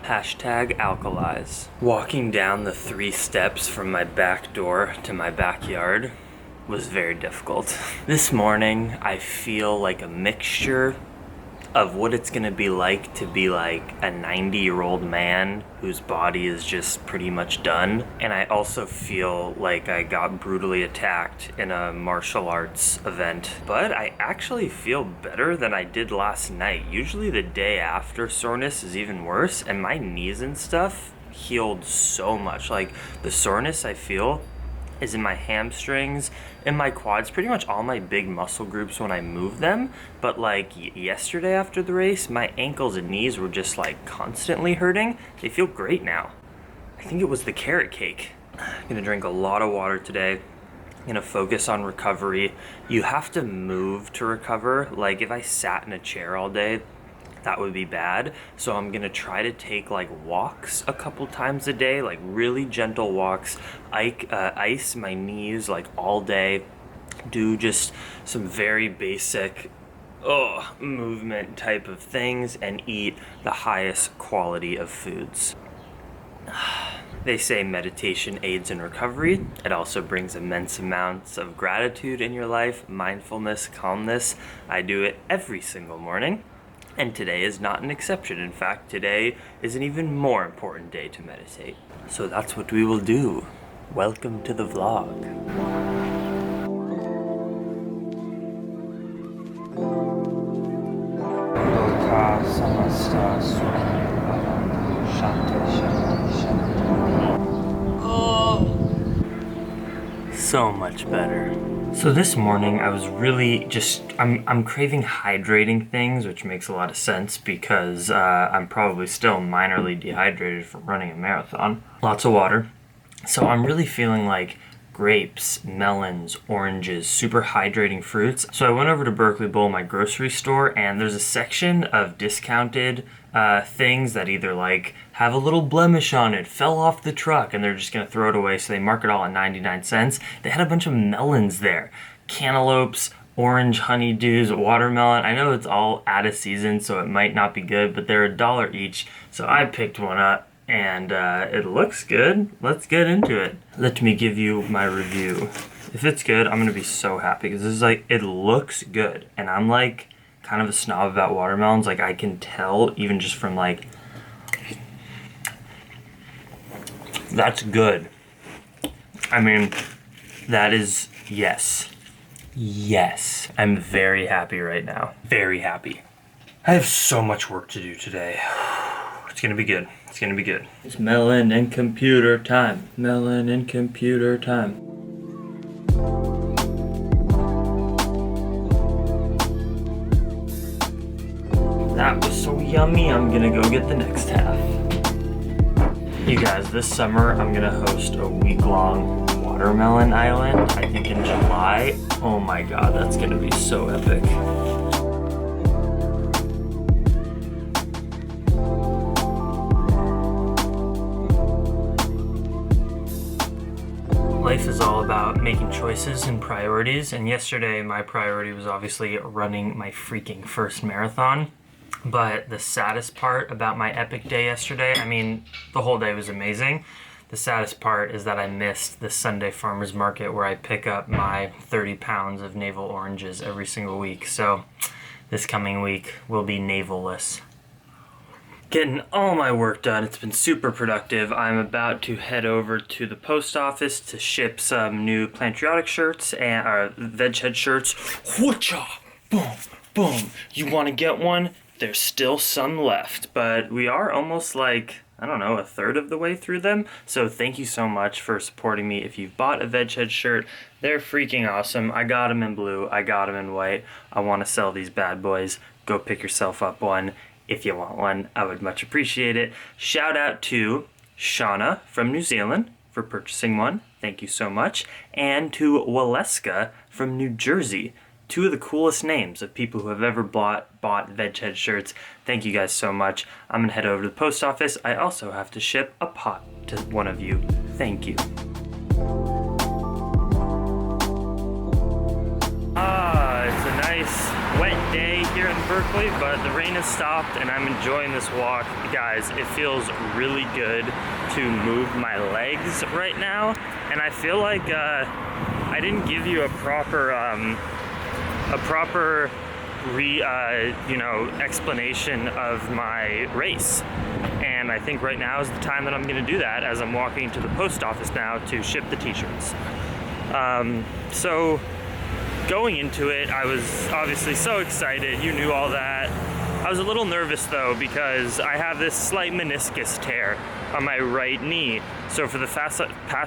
Hashtag alkalize. Walking down the 3 steps from my back door to my backyard was very difficult. This morning, I feel like a mixture of what it's gonna be like to be like a 90-year-old man whose body is just pretty much done. And I also feel like I got brutally attacked in a martial arts event. But I actually feel better than I did last night. Usually the day after soreness is even worse, and my knees and stuff healed so much. Like the soreness I feel is in my hamstrings, in my quads, pretty much all my big muscle groups when I move them. But like yesterday after the race, my ankles and knees were just like constantly hurting. They feel great now. I think it was the carrot cake. I'm gonna drink a lot of water today. I'm gonna focus on recovery. You have to move to recover. Like if I sat in a chair all day, that would be bad. So I'm gonna try to take like walks a couple times a day, like really gentle walks, ice my knees like all day, do just some very basic movement type of things, and eat the highest quality of foods. They say meditation aids in recovery. It also brings immense amounts of gratitude in your life, mindfulness, calmness. I do it every single morning. And today is not an exception. In fact, today is an even more important day to meditate. So that's what we will do. Welcome to the vlog. So much better. So this morning I was really I'm craving hydrating things, which makes a lot of sense because I'm probably still minorly dehydrated from running a marathon. Lots of water. So I'm really feeling like grapes, melons, oranges, super hydrating fruits. So I went over to Berkeley Bowl, my grocery store, and there's a section of discounted things that either like have a little blemish on it, fell off the truck, and they're just gonna throw it away, so they mark it all at 99 cents. They had a bunch of melons there, cantaloupes, orange honeydews, watermelon. I know it's all out of season, so it might not be good, but they're $1 each. So I picked one up, and it looks good. Let's get into it. Let me give you my review. If it's good, I'm gonna be so happy, because this is like, it looks good, and I'm like kind of a snob about watermelons. Like I can tell even just from like, that's good. I mean, that is, yes. Yes. I'm very happy right now. Very happy. I have so much work to do today. It's gonna be good. It's gonna be good. It's melon and computer time. Melon and computer time. That was so yummy, I'm gonna go get the next half. You guys, this summer I'm gonna host a week-long watermelon island, I think in July. Oh my god, that's gonna be so epic. Life is all about making choices and priorities, and yesterday my priority was obviously running my freaking first marathon. But the saddest part about my epic day yesterday, I mean, the whole day was amazing. The saddest part is that I missed the Sunday farmers market where I pick up my 30 pounds of navel oranges every single week. So this coming week will be navel-less. Getting all my work done. It's been super productive. I'm about to head over to the post office to ship some new Plantriotic shirts and veg head shirts. Whatcha! Boom, boom. You want to get one? There's still some left, but we are almost like, I don't know, a third of the way through them. So thank you so much for supporting me. If you've bought a veg head shirt, they're freaking awesome. I got them in blue. I got them in white. I want to sell these bad boys. Go pick yourself up one. If you want one, I would much appreciate it. Shout out to Shauna from New Zealand for purchasing one. Thank you so much. And to Waleska from New Jersey. 2 of the coolest names of people who have ever bought veg head shirts. Thank you guys so much. I'm gonna head over to the post office. I also have to ship a pot to one of you. Thank you. It's a nice wet day here in Berkeley, but the rain has stopped and I'm enjoying this walk. Guys, it feels really good to move my legs right now, and I feel like I didn't give you a proper explanation of my race. And I think right now is the time that I'm gonna do that, as I'm walking to the post office now to ship the t-shirts. So going into it, I was obviously so excited. You knew all that. I was a little nervous though, because I have this slight meniscus tear on my right knee. So for the past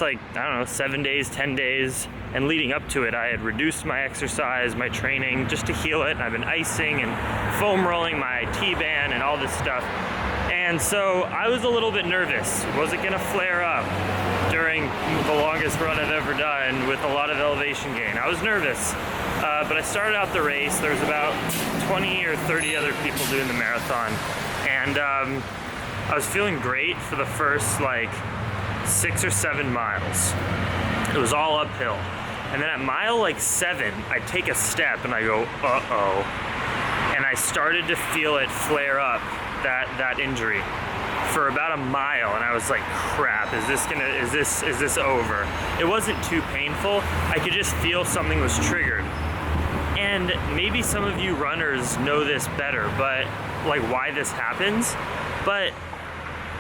like, I don't know, 7 days, 10 days, and leading up to it, I had reduced my exercise, my training, just to heal it. And I've been icing and foam rolling my T-band and all this stuff. And so I was a little bit nervous. Was it gonna flare up during the longest run I've ever done with a lot of elevation gain? I was nervous, but I started out the race. There was about 20 or 30 other people doing the marathon. And I was feeling great for the first like 6 or 7 miles. It was all uphill. And then at mile like 7, I take a step and I go, uh-oh. And I started to feel it flare up, that injury, for about a mile, and I was like, crap, is this over? It wasn't too painful. I could just feel something was triggered. And maybe some of you runners know this better, but like why this happens. But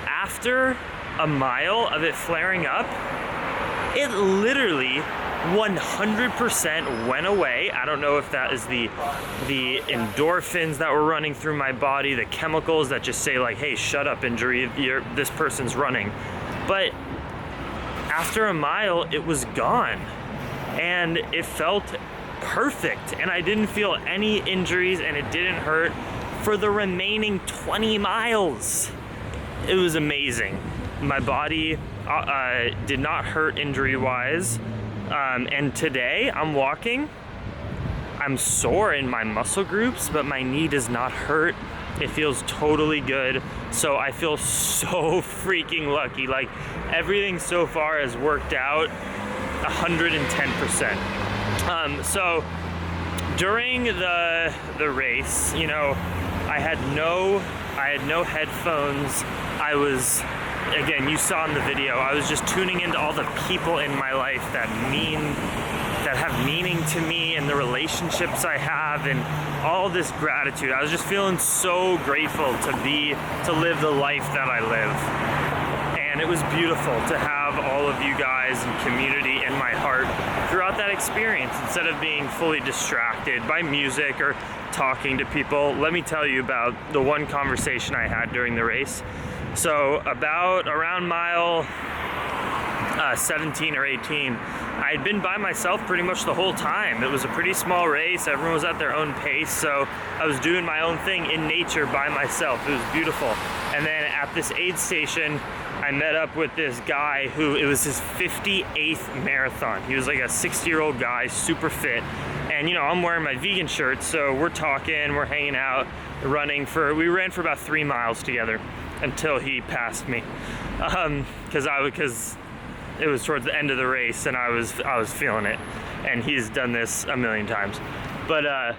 after a mile of it flaring up, it literally 100% went away. I don't know if that is the endorphins that were running through my body, the chemicals that just say like, hey, shut up, injury, this person's running. But after a mile, it was gone. And it felt perfect. And I didn't feel any injuries, and it didn't hurt for the remaining 20 miles. It was amazing. My body did not hurt injury-wise. And today I'm walking, I'm sore in my muscle groups, but my knee does not hurt. It feels totally good. So I feel so freaking lucky. Like everything so far has worked out 110%. So during the race, you know, I had no headphones. I was, again, you saw in the video, I was just tuning into all the people in my life that have meaning to me, and the relationships I have, and all this gratitude. I was just feeling so grateful to live the life that I live. And it was beautiful to have all of you guys and community in my heart throughout that experience, instead of being fully distracted by music or talking to people. Let me tell you about the one conversation I had during the race. So around mile 17 or 18, I had been by myself pretty much the whole time. It was a pretty small race. Everyone was at their own pace. So I was doing my own thing in nature by myself. It was beautiful. And then at this aid station, I met up with this guy who, it was his 58th marathon. He was like a 60-year-old guy, super fit. And you know, I'm wearing my vegan shirt, so we're talking, we're hanging out, we ran for about 3 miles together until he passed me. Because it was towards the end of the race and I was feeling it. And he's done this a million times. But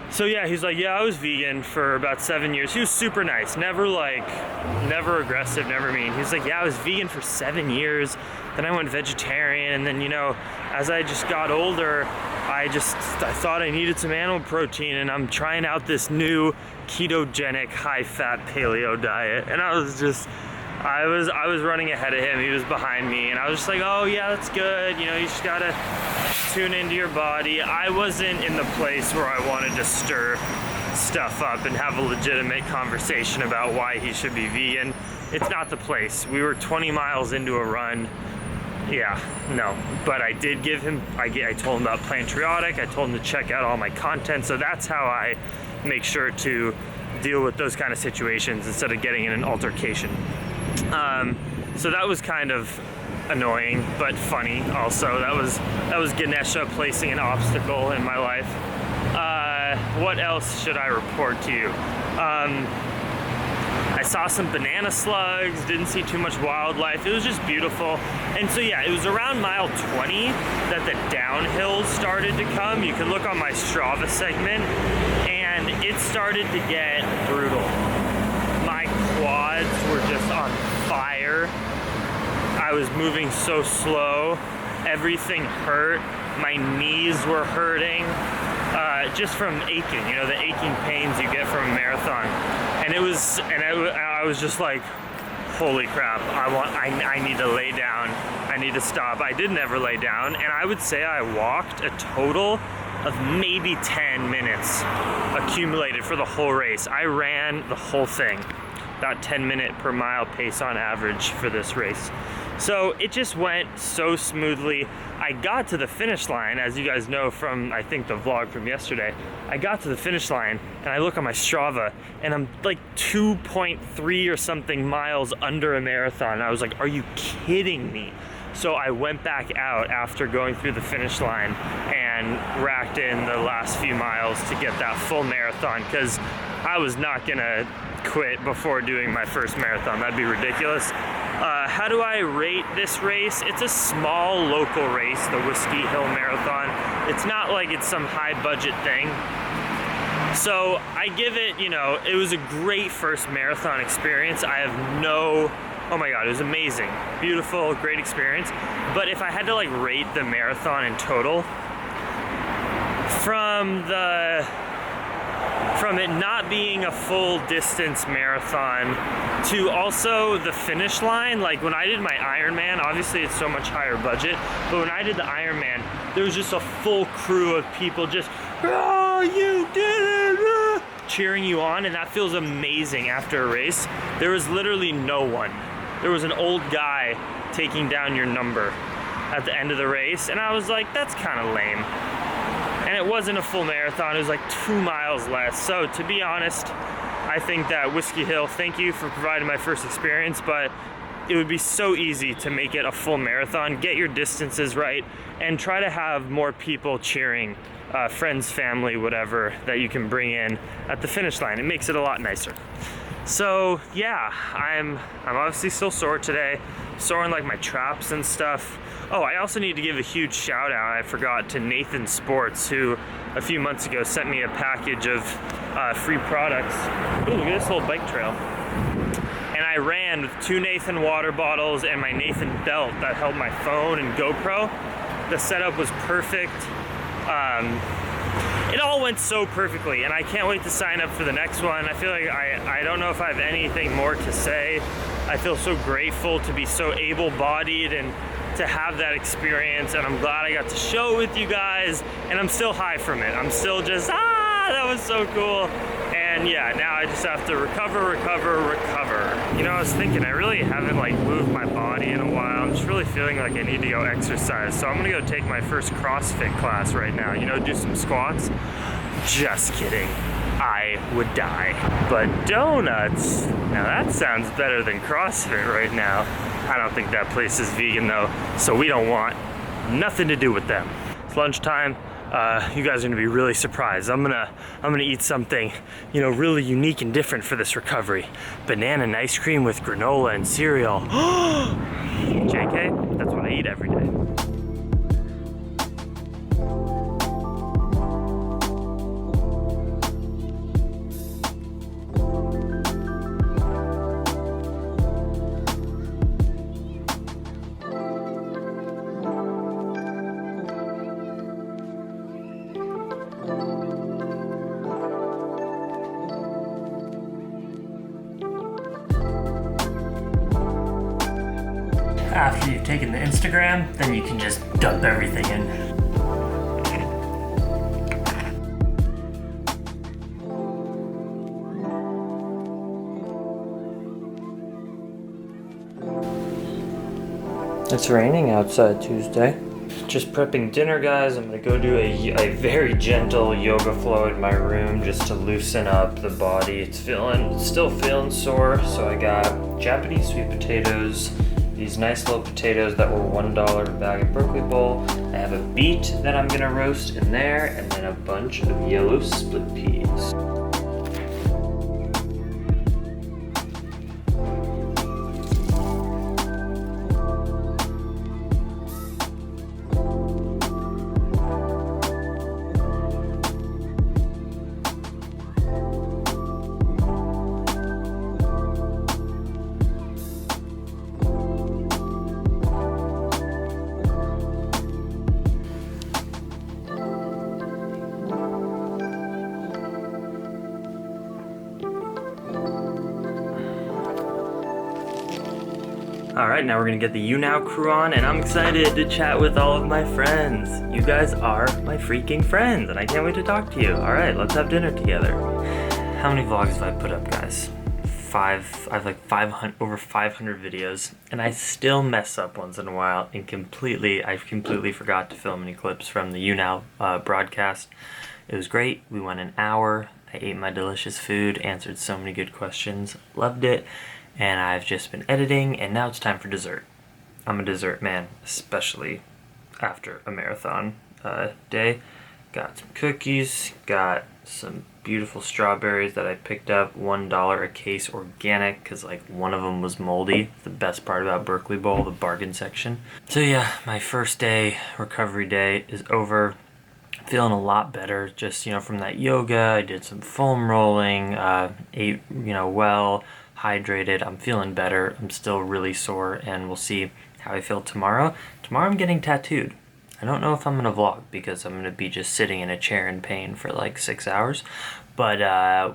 so yeah, he's like, yeah, I was vegan for about 7 years. He was super nice, never aggressive, never mean. He's like, yeah, I was vegan for 7 years. Then I went vegetarian, and then, you know, as I just got older, I thought I needed some animal protein, and I'm trying out this new ketogenic high-fat paleo diet. And I was running ahead of him. He was behind me, and I was just like, oh yeah, that's good. You know, you just gotta tune into your body. I wasn't in the place where I wanted to stir stuff up and have a legitimate conversation about why he should be vegan. It's not the place. We were 20 miles into a run. Yeah, no. But I did give him, I told him about Plantriotic. I told him to check out all my content. So that's how I make sure to deal with those kind of situations instead of getting in an altercation. So that was kind of annoying, but funny also. That was Ganesha placing an obstacle in my life. What else should I report to you? I saw some banana slugs, didn't see too much wildlife. It was just beautiful. And so yeah, it was around mile 20 that the downhills started to come. You can look on my Strava segment. And and it started to get brutal. My quads were just on fire. I was moving so slow. Everything hurt. My knees were hurting, just from aching, you know, the aching pains you get from a marathon. And I was just like, holy crap, I need to lay down. I need to stop. I didn't ever lay down, and I would say I walked a total of maybe 10 minutes accumulated for the whole race. I ran the whole thing, about 10-minute per mile pace on average for this race. So it just went so smoothly. I got to the finish line, as you guys know from, I think, the vlog from yesterday. I got to the finish line and I look on my Strava and I'm like 2.3 or something miles under a marathon. And I was like, are you kidding me? So I went back out after going through the finish line and racked in the last few miles to get that full marathon, because I was not gonna quit before doing my first marathon. That'd be ridiculous. How do I rate this race? It's a small local race, the Whiskey Hill Marathon. It's not like it's some high budget thing. So I give it, you know, it was a great first marathon experience. Oh my God, it was amazing. Beautiful, great experience. But if I had to like rate the marathon in total, from it not being a full distance marathon to also the finish line, like when I did my Ironman, obviously it's so much higher budget, but when I did the Ironman, there was just a full crew of people just, oh, you did it, cheering you on, and that feels amazing after a race. There was literally no one. There was an old guy taking down your number at the end of the race, and I was like, that's kind of lame. And it wasn't a full marathon, it was like 2 miles less. So to be honest, I think that Whiskey Hill, thank you for providing my first experience, but it would be so easy to make it a full marathon, get your distances right, and try to have more people cheering, friends, family, whatever, that you can bring in at the finish line. It makes it a lot nicer. So yeah, I'm obviously still sore today, sore in like my traps and stuff. Oh, I also need to give a huge shout out, I forgot, to Nathan Sports, who a few months ago sent me a package of free products. Ooh, look at this little bike trail. And I ran with 2 Nathan water bottles and my Nathan belt that held my phone and GoPro. The setup was perfect. It all went so perfectly, and I can't wait to sign up for the next one. I feel like I don't know if I have anything more to say. I feel so grateful to be so able-bodied and to have that experience, and I'm glad I got to show it with you guys, and I'm still high from it. I'm still just, that was so cool. And yeah, now I just have to recover. You know, I was thinking, I really haven't like moved my body in a while. I'm just really feeling like I need to go exercise. So I'm gonna go take my first CrossFit class right now, you know, do some squats. Just kidding, I would die. But donuts, now that sounds better than CrossFit right now. I don't think that place is vegan though, so we don't want nothing to do with them. It's lunchtime. You guys are gonna be really surprised. I'm gonna eat something, you know, really unique and different for this recovery. Banana and ice cream with granola and cereal. JK, that's what I eat every day. After you've taken the Instagram, then you can just dump everything in. It's raining outside Tuesday. Just prepping dinner, guys. I'm gonna go do a very gentle yoga flow in my room just to loosen up the body. It's still feeling sore, so I got Japanese sweet potatoes, these nice little potatoes that were $1 a bag of broccoli bowl. I have a beet that I'm gonna roast in there, and then a bunch of yellow split peas. All right, now we're gonna get the You Now crew on, and I'm excited to chat with all of my friends. You guys are my freaking friends, and I can't wait to talk to you. All right, let's have dinner together. How many vlogs have I put up, guys? I have like 500, over 500 videos, and I still mess up once in a while, and I completely forgot to film any clips from the You Now broadcast. It was great. We went an hour. I ate my delicious food, answered so many good questions, loved it, and I've just been editing, and now it's time for dessert. I'm a dessert man, especially after a marathon day. Got some cookies, got some beautiful strawberries that I picked up, $1 a case, organic, because like one of them was moldy. The best part about Berkeley Bowl, the bargain section. So yeah, my first day, recovery day, is over. Feeling a lot better, just, you know, from that yoga. I did some foam rolling, ate, you know, well, hydrated. I'm feeling better. I'm still really sore, and we'll see how I feel tomorrow. Tomorrow I'm getting tattooed. I don't know if I'm gonna vlog because I'm gonna be just sitting in a chair in pain for like 6 hours, but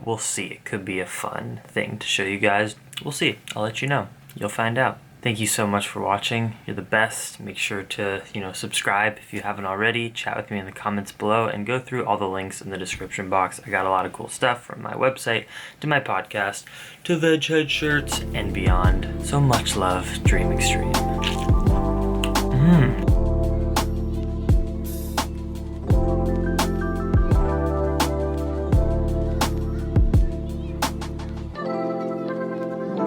we'll see. It could be a fun thing to show you guys. We'll see. I'll let you know. You'll find out. Thank you so much for watching. You're the best. Make sure to, you know, subscribe if you haven't already. Chat with me in the comments below and go through all the links in the description box. I got a lot of cool stuff from my website to my podcast to veg head shirts and beyond. So much love, Dream Extreme.